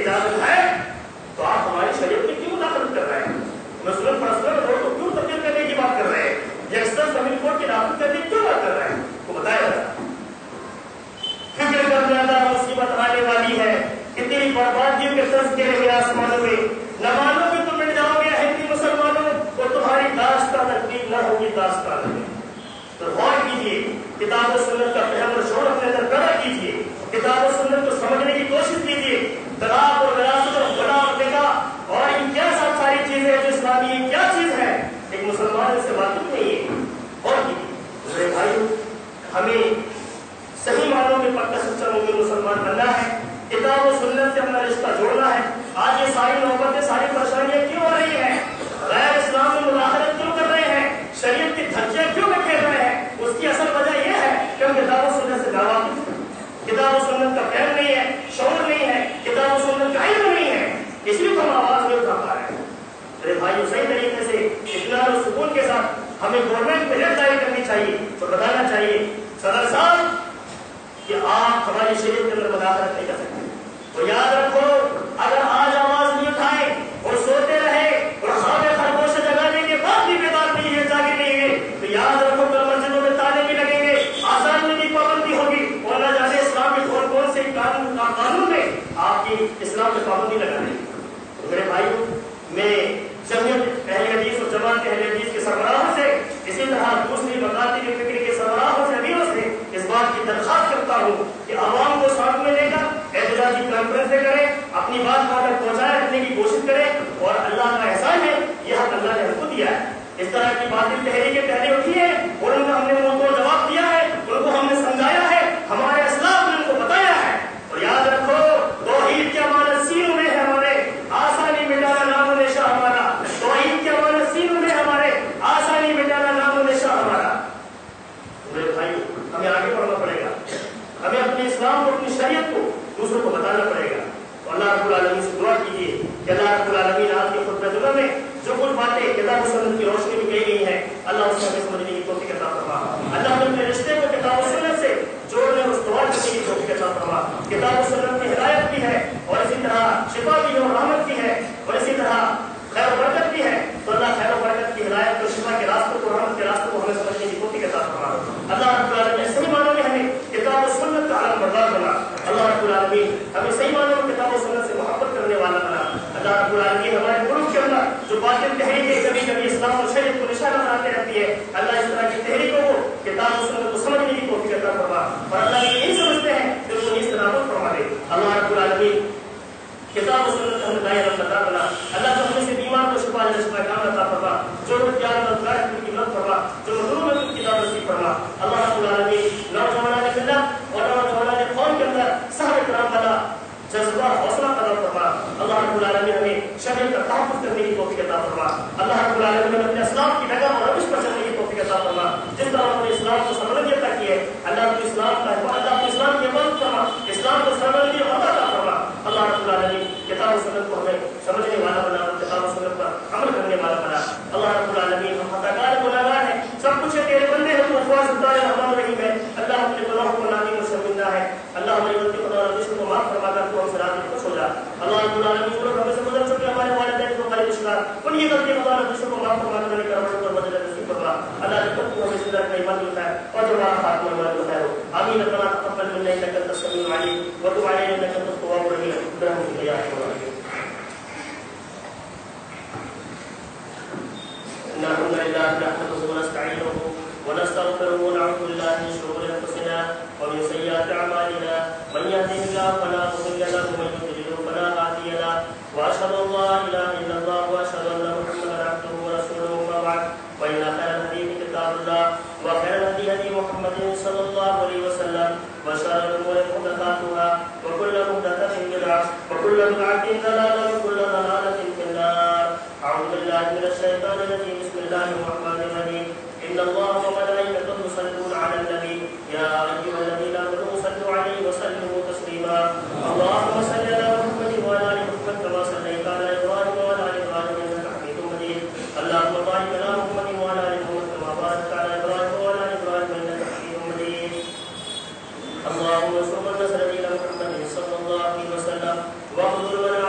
اجازت ہے تو آپ ہماری شریعت میں کیوں مداخلت کر رہے ہیں؟ مسلم پرسنل روڈ کو کیوں تبدیل کرنے کی بات کر رہے ہیں؟ یکسر فیملی کورٹ کی نافذ کرنے کی کیوں بات کر رہے ہیں؟ تو بتایا جائے فکر کر زیادہ مصیبت آنے والی ہے، اتنی بربادیوں کے تذکرے ہیں آسمانوں میں، نہ مانو گے تو مٹ جاؤ گے ہندی مسلمانوں، اور تمہاری داستان تکمیل نہ ہوگی داستان میں۔ تو غور کیجیے، کتاب و سنت کا فہم اور شعور اپنے اندر پیدا کیجیے، کتاب و سنت کو سمجھنے کی کوشش کیجیے، طلاق اور وراثت اور غلام اور نکاح اور ان کیا ساری چیزیں جو اسلامی یہ کیا چیز ہے، ایک مسلمان اس سے واقف نہیں ہے۔ اور میرے بھائیو، ہمیں صحیح معنوں میں پکا سچا مومن مسلمان بننا ہے، کتاب و سنت سے اپنا رشتہ جوڑنا ہے۔ آج یہ ساری نوبتیں ساری پریشانیاں کیوں آ رہی ہیں؟ غیر اسلام میں مداخلت کیوں کر رہے ہیں؟ شریعت کی دھجیاں کیوں بکھیر رہے ہیں؟ اس کی اصل وجہ یہ ہے کہ ہم کتاب و سنت سے ناواقف ہیں، کتاب و سنت کا فہم نہیں ہے، شعور نہیں ہے، کتاب و سنت کا علم نہیں ہے، اس لیے تو ہم آواز نہیں اٹھا پا رہے ہیں۔ میرے بھائیو، صحیح طریقے سے اطمینان و سکون کے ساتھ ہمیں گورنمنٹ پہ ہدایت جاری کرنی چاہیے اور بتانا چاہیے صدر صاحب کہ آپ ہماری شریعت کے اندر مداخلت نہیں کر سکتے۔ تو یاد رکھو، اگر آج آواز نہیں اٹھائے اور سوتے رہے اور خواب خرگوش جگانے کے بعد بھی بیدار نہیں ہے، جاگے نہیں ہے، تو یاد رکھو کل مسجدوں میں تالے بھی لگیں گے، آزان میں بھی پابندی ہوگی، اور نہ جانے اسلام کے کون کون سے قانون میں آپ کی اسلام میں پابندی لگا رہی ہے۔ میرے بھائیو، میں جمعیت اہل حدیث اور جماعت اہل حدیث کے سربراہوں سے، اسی طرح دوسری مکاتب فکر کے سربراہوں سے، امیروں سے اس بات کی درخواست کرتا ہوں کہ عوام کو ساتھ میں لے کر احتجاجی کانفرنسیں کریں، اپنی بات وہاں تک پہنچائے رکھنے کی کوشش کریں، اور اللہ کا احسان ہے یہ حق اللہ نے ہم کو دیا ہے۔ اس طرح کی باطل تحریکیں پہلے اٹھی ہیں اور ان کا ہم نے منہ توڑ جواب دیا ہے، ان کو ہم نے سمجھایا ہے، ہمارے اسلاف نے ان کو بتایا ہے۔ اور یاد رکھو، توحید کیا معنی سینوں میں ہے ہمارے، آسانی مٹانا نام و نشاں ہمارا۔ توحید کیا معنی سینوں میں ہمارے، آسانی مٹانا نام و نشاں ہمارا۔ میرے بھائی، ہمیں آگے بڑھنا پڑے گا، ہمیں اپنے اسلام کو، اپنی شریعت کو دوسروں کو بتانا پڑے گا۔ تو اللہ رب العالمین سے دعا کیجیے کہ اللہ رب العالمین آپ کے خطبہ جمعہ میں جو کچھ باتیں کتاب و سنت کی روشنی میں کہی گئی ہیں، اللہ اس میں سمجھنے کی توفیق عطا فرما۔ اللہ اپنے رشتے کو کتاب و سنت سے جوڑنے اور استوار کرنے کی توفیق عطا فرما۔ کتاب و سنت میں ہدایت بھی ہے، اور اسی طرح شفا بھی ہے اور رحمت بھی ہے، اور اسی طرح خیر و برکت بھی ہے۔ تو اللہ خیر و برکت کی ہدایت اور شفا کے راستوں کو، رحمت کے راستوں کو ہمیں سمجھنے کی توفیق عطا فرما۔ اللہ رب العالمین صحیح معنوں میں ہمیں کتاب و سنت کا علم بردار بنا۔ اللہ رب العالمین ہمیں صحیح معنوں میں کتاب و سنت سے محبت کرنے والا بنا۔ اللہ رب العالمین ہمارے ملک کے اندر جو باطل تحریکیں کبھی کبھی اسلام اور شریعت کو نشانہ بناتے رہتی ہے، اللہ اس طرح کی تحریکوں کو، کتاب و سنت کو سمجھنے کی توفیق عطا فرما، اور اللہ یہ نہیں سمجھتے ہیں کہ ان کو اس طرح فرما دے۔ اللہ رب العالمین کتاب و سنت ہمیں دائر عطا بنا۔ اللہ تو ہمیں سے بیمار کو شفا شفا کام عطا فرما، جو پیار مددگار کی مدد فرما، جو مظلوم ہے ان کی کتاب نصیب فرما۔ اللہ رب العالمین نوجوانان ملت اور نوجوانان قوم کے اندر صحابہ کرام والا جذبہ حوصلہ پیدا فرما۔ اللہ رب العالمین ہمیں شریعت کا تحفظ کرنے کی توفیق عطا فرما۔ اللہ رب العالمین ہمیں اپنے اسلام کی ڈگر اور روش پر چلنے کی توفیق عطا فرما۔ جس طرح ہم نے اسلام کو سربلندی عطا کی ہے، اللہ کو اسلام کا اللہ کو اسلام کی حفاظت فرما، اسلام کو سربلندی اور عطا فرما۔ اللہ رب العالمین کتاب و سنت کو ہمیں سمجھنے والا بنا اور کتاب و سنت پر عمل کرنے والا بنا۔ اللہ رب العالمین ہم خطا کار گناہگار ہیں، سب کچھ ہے تیرے بندے ہیں، تو افواج ستار رحمان رحیم ہے۔ اللہ اپنے گناہوں کو نامی اور شرمندہ ہے۔ اللہ ہماری غلطی خطا اور رجس کو معاف فرما کر تو ہم سے راضی خوش ہو جا۔ اللہ رب العالمین جو لوگ ہمیں سے گزر چکے ہمارے والدین کو ہمارے رشتہ دار، ان کی غلطی خطا اور رجس کو معاف فرما کر انہیں کرم اور مدد نصیب فرما۔ اللہ جب تک تو ہمیں زندہ رکھنے ایمان ملتا ہے اور جو ہمارا خاتمہ ایمان ملتا ہے۔ آمین۔ ربنا تقبل منا انك انت السميع العليم وتب علينا انك انت التواب الرحيم برحمتك يا ارحم الراحمين۔ إن الحمد لله نحمده ونستعينه ونستغفره ونعوذ بالله من شرور أنفسنا ومن سيئات أعمالنا، من يهده الله فلا مضل له ومن يضلل فلا هادي له، وأشهد أن لا إله إلا الله وأشهد أن محمدا عبده ورسوله، أما بعد فإن خير الحديث كتاب الله وخير الهدي هدي محمد صلى الله عليه وسلم، وشر الأمور محدثاتها وكل محدثة بدعة وكل بدعة ضلالة وكل ضلالة في النار۔ أعوذ بالله من الشيطان الرجيم، بسم الله الرحمن الرحيم۔ إن الله وملائكته يصلون على النبي يا أيها الذين آمنوا صلوا عليه وسلموا تسليما۔ اللهم صل على محمد وعلى آل محمد كما صليت على إبراهيم وعلى آل إبراهيم إنك حميد مجيد۔ اللهم بارك على محمد وعلى آل محمد كما باركت على إبراهيم وعلى آل إبراهيم إنك حميد مجيد۔ اللهم انصر من نصر دين محمد صلى الله عليه وسلم وَاغْفِرْ لَنَا